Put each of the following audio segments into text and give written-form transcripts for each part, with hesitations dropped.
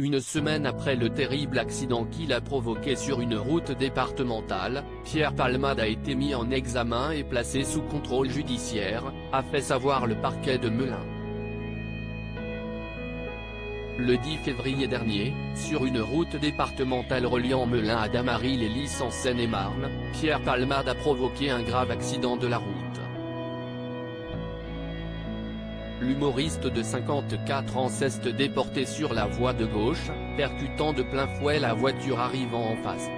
Une semaine après le terrible accident qu'il a provoqué sur une route départementale, Pierre Palmade a été mis en examen et placé sous contrôle judiciaire, a fait savoir le parquet de Melun. Le 10 février dernier, sur une route départementale reliant Melun à Damary-les-Lys en Seine-et-Marne, Pierre Palmade a provoqué un grave accident de la route. L'humoriste de 54 ans s'est déporté sur la voie de gauche, percutant de plein fouet la voiture arrivant en face.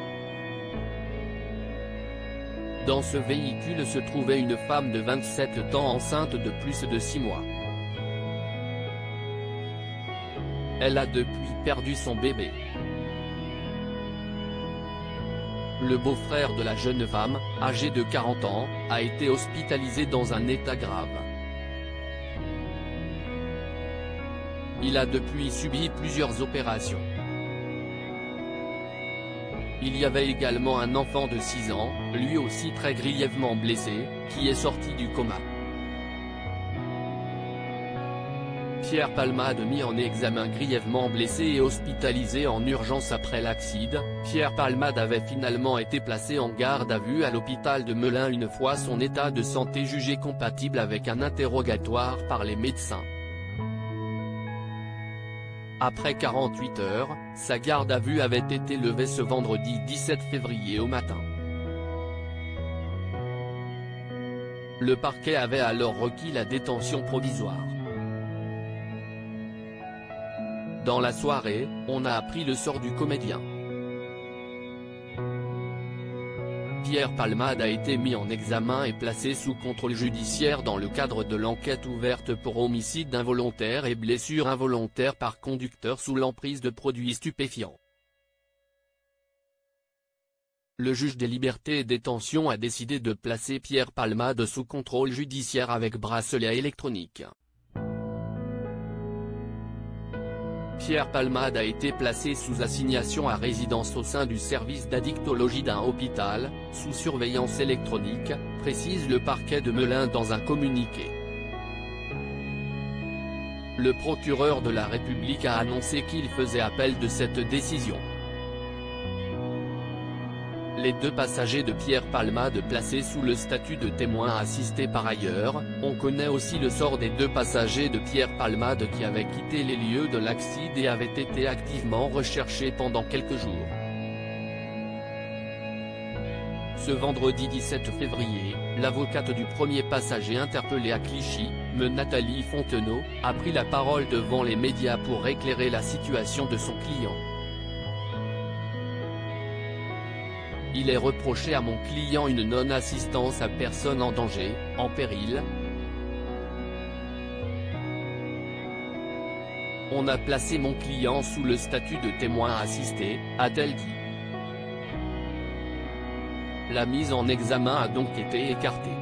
Dans ce véhicule se trouvait une femme de 27 ans enceinte de plus de 6 mois. Elle a depuis perdu son bébé. Le beau-frère de la jeune femme, âgé de 40 ans, a été hospitalisé dans un état grave. Il a depuis subi plusieurs opérations. Il y avait également un enfant de 6 ans, lui aussi très grièvement blessé, qui est sorti du coma. Pierre Palmade mis en examen grièvement blessé et hospitalisé en urgence après l'accident. Pierre Palmade avait finalement été placé en garde à vue à l'hôpital de Melun une fois son état de santé jugé compatible avec un interrogatoire par les médecins. Après 48 heures, sa garde à vue avait été levée ce vendredi 17 février au matin. Le parquet avait alors requis la détention provisoire. Dans la soirée, on a appris le sort du comédien. Pierre Palmade a été mis en examen et placé sous contrôle judiciaire dans le cadre de l'enquête ouverte pour homicide involontaire et blessure involontaire par conducteur sous l'emprise de produits stupéfiants. Le juge des libertés et détention a décidé de placer Pierre Palmade sous contrôle judiciaire avec bracelet électronique. Pierre Palmade a été placé sous assignation à résidence au sein du service d'addictologie d'un hôpital, sous surveillance électronique, précise le parquet de Melun dans un communiqué. Le procureur de la République a annoncé qu'il faisait appel de cette décision. Les 2 passagers de Pierre Palmade placés sous le statut de témoin assisté par ailleurs. On connaît aussi le sort des 2 passagers de Pierre Palmade qui avaient quitté les lieux de l'accident et avaient été activement recherchés pendant quelques jours. Ce vendredi 17 février, l'avocate du premier passager interpellé à Clichy, Nathalie Fontenot, a pris la parole devant les médias pour éclairer la situation de son client. Il est reproché à mon client une non-assistance à personne en danger, en péril. On a placé mon client sous le statut de témoin assisté, a-t-elle dit. La mise en examen a donc été écartée.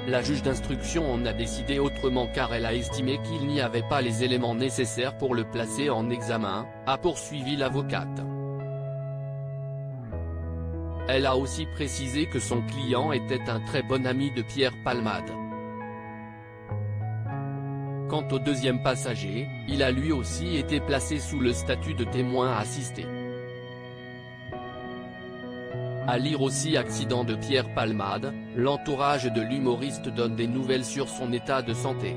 La juge d'instruction en a décidé autrement car elle a estimé qu'il n'y avait pas les éléments nécessaires pour le placer en examen, a poursuivi l'avocate. Elle a aussi précisé que son client était un très bon ami de Pierre Palmade. Quant au 2e passager, il a lui aussi été placé sous le statut de témoin assisté. À lire aussi accident de Pierre Palmade, l'entourage de l'humoriste donne des nouvelles sur son état de santé.